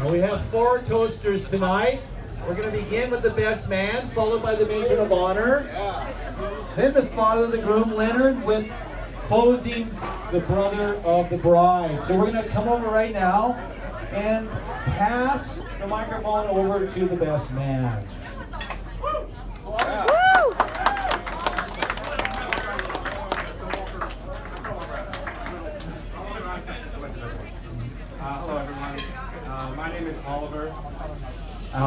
We have 4 toasters tonight. We're going to begin with the best man, followed by the matron of honor. Then the father of the groom, Leonard, with closing the brother of the bride. So we're going to come over right now and pass the microphone over to the best man. Hello everyone, my name is Oliver.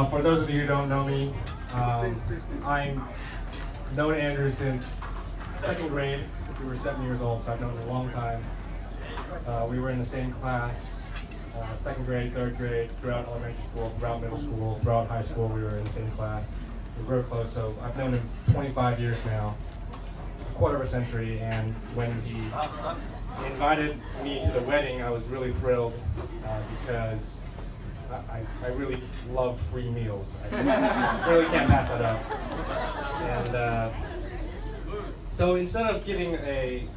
For those of you who don't know me, I've known Andrew since 2nd grade, since we were 7 years old, so I've known him a long time. We were in the same class, 2nd grade, 3rd grade, throughout elementary school, throughout middle school, throughout high school, we were in the same class. We were close, so I've known him 25 years now, a quarter of a century, and when he invited me to the wedding, I was really thrilled because I really love free meals. I just really can't pass that up. And so instead of giving a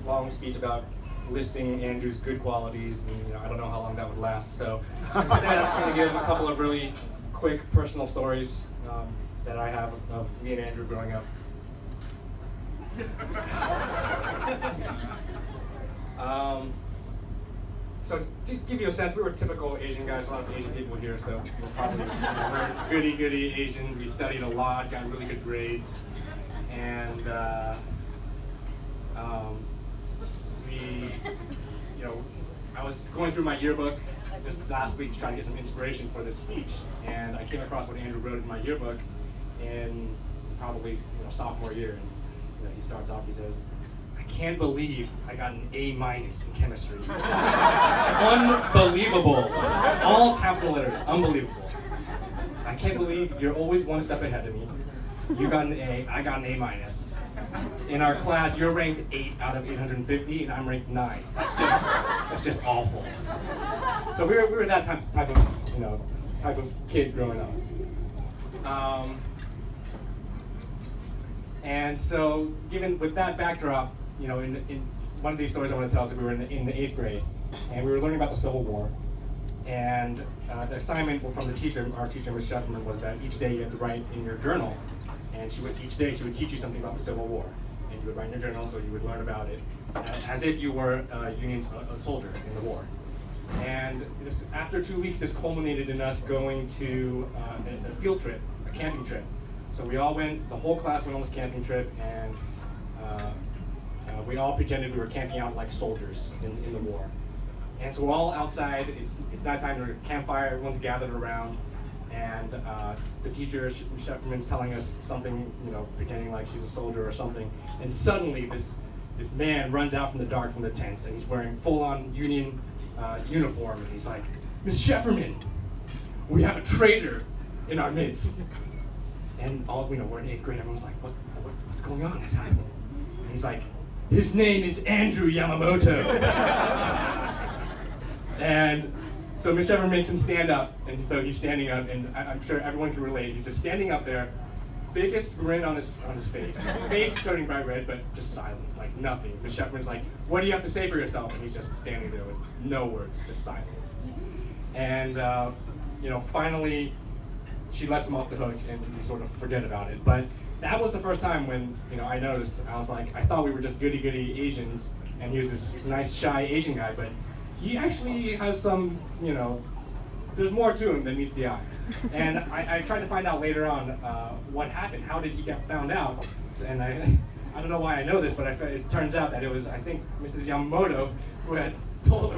long speech about listing Andrew's good qualities, and I don't know how long that would last, so instead I'm just going to give a couple of really quick personal stories that I have of me and Andrew growing up. So to give you a sense, we were typical Asian guys, a lot of Asian people here, so we're probably we're goody Asians. We studied a lot, got really good grades, and I was going through my yearbook just last week to try to get some inspiration for this speech, and I came across what Andrew wrote in my yearbook in probably sophomore year, and he starts off, he says, "I can't believe I got an A- in chemistry." Unbelievable. All capital letters, unbelievable. "I can't believe you're always one step ahead of me. You got an A, I got an A-. In our class, you're ranked 8 out of 850, and I'm ranked 9. That's just awful." So we were that type of kid growing up. And so, given with that backdrop, in one of these stories I want to tell is that we were in the 8th grade, and we were learning about the Civil War. And the assignment from the teacher, our teacher, Ms. Shefferman, was that each day you had to write in your journal, and each day she would teach you something about the Civil War. And you would write in your journal, so you would learn about it as if you were a soldier in the war. And after 2 weeks, this culminated in us going to a field trip, a camping trip. So we all went, the whole class went on this camping trip, and we all pretended we were camping out like soldiers in the war. And so we're all outside, it's nighttime, there's a campfire, everyone's gathered around, and the teacher, Shefferman's telling us something, pretending like she's a soldier or something, and suddenly this man runs out from the dark from the tents, and he's wearing full-on Union uniform, and he's like, "Miss Shefferman, we have a traitor in our midst." And we're in 8th grade, everyone's like, what's going on? What's happening? And he's like, "His name is Andrew Yamamoto." And so Miss Shefferman makes him stand up, and so he's standing up, and I'm sure everyone can relate. He's just standing up there, biggest grin on his face. Face is turning bright red, but just silence, like nothing. Miss Shefferman's like, "What do you have to say for yourself?" And he's just standing there with no words, just silence. And finally, she lets him off the hook, and we sort of forget about it. But that was the first time when I noticed. I was like, I thought we were just goody Asians, and he was this nice, shy Asian guy, but he actually has some, there's more to him than meets the eye. And I tried to find out later on what happened. How did he get found out? And I don't know why I know this, but it turns out that it was, I think, Mrs. Yamamoto who had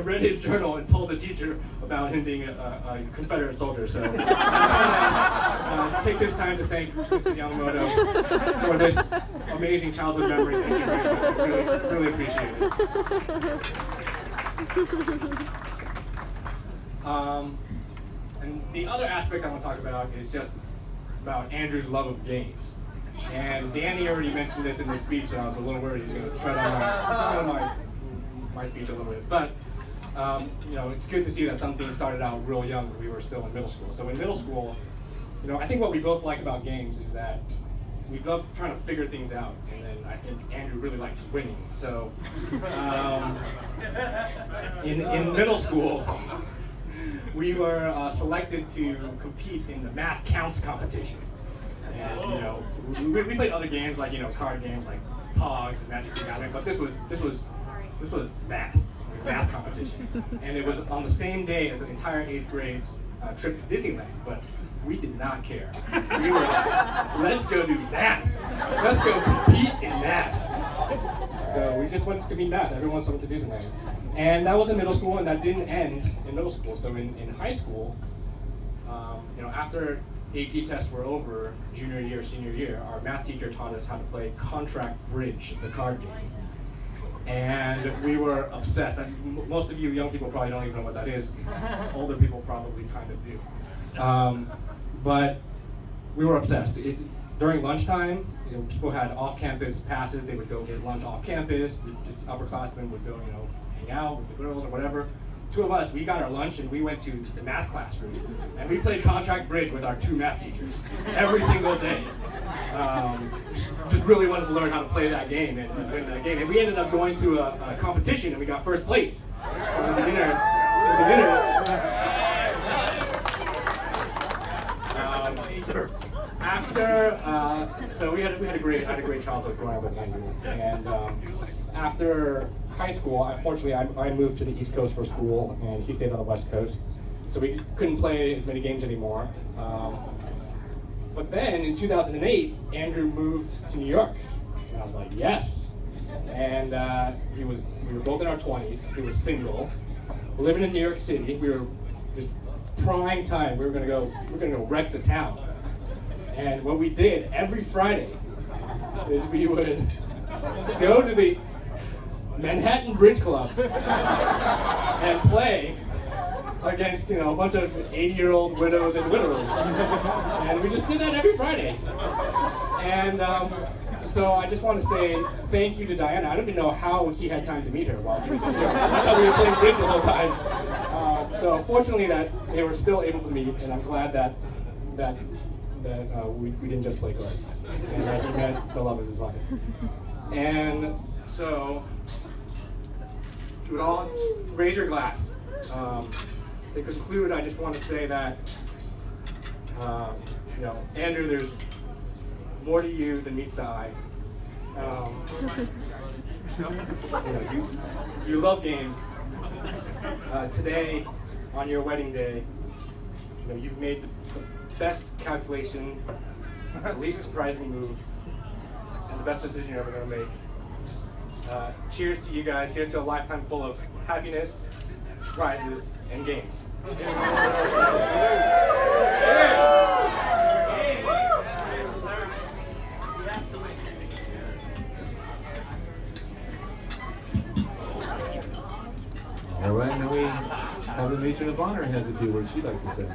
read his journal and told the teacher about him being a Confederate soldier. So I just want to take this time to thank Mrs. Yamamoto for this amazing childhood memory. Thank you very much. I really appreciate it. And the other aspect I want to talk about is just about Andrew's love of games. And Danny already mentioned this in his speech, so I was a little worried he's going to tread on my speech a little bit. But it's good to see that something started out real young when we were still in middle school. So in middle school, I think what we both like about games is that we love trying to figure things out, and then I think Andrew really likes winning. So in middle school, we were selected to compete in the math counts competition. And you know, we played other games like, you know, card games like Pogs and Magic the Gathering, but this was math competition. And it was on the same day as the entire 8th grade's trip to Disneyland, but we did not care. We were like, let's go do math. Let's go compete in math. So we just went to compete in math. Everyone went to Disneyland. And that was in middle school, and that didn't end in middle school. So in high school, you know, after AP tests were over, junior year, senior year, our math teacher taught us how to play Contract Bridge, the card game. And we were obsessed. And most of you young people probably don't even know what that is. Older people probably kind of do. But we were obsessed. During lunchtime, you know, people had off-campus passes. They would go get lunch off campus. Just upperclassmen would go, you know, hang out with the girls or whatever. Two of us, we got our lunch and we went to the math classroom and we played Contract Bridge with our 2 math teachers every single day. Just really wanted to learn how to play that game and win that game. And we ended up going to a competition and we got first place for the beginner. So we had a great childhood growing up with Andrew. And after high school, unfortunately, I moved to the East Coast for school, and he stayed on the West Coast. So we couldn't play as many games anymore. But then in 2008, Andrew moved to New York, and I was like, yes. And we were both in our 20s. He was single, living in New York City. We were just prime time. We were gonna go wreck the town. And what we did every Friday is we would go to the Manhattan Bridge Club and play against, you know, a bunch of 80-year-old widows and widowers. And we just did that every Friday. And so I just want to say thank you to Diana. I don't even know how he had time to meet her while he was in New York. I thought we were playing bridge the whole time. So fortunately that they were still able to meet, and I'm glad that we didn't just play cards, and that he met the love of his life. And so, you would all raise your glass. To conclude, I just want to say that, you know, Andrew, there's more to you than meets the eye. You know, you love games. Today, on your wedding day, you know, you've made the best calculation, the least surprising move, and the best decision you're ever going to make. Cheers to you guys. Here's to a lifetime full of happiness, surprises, and games. All right, now we have the matron of honor has a few words she'd like to say.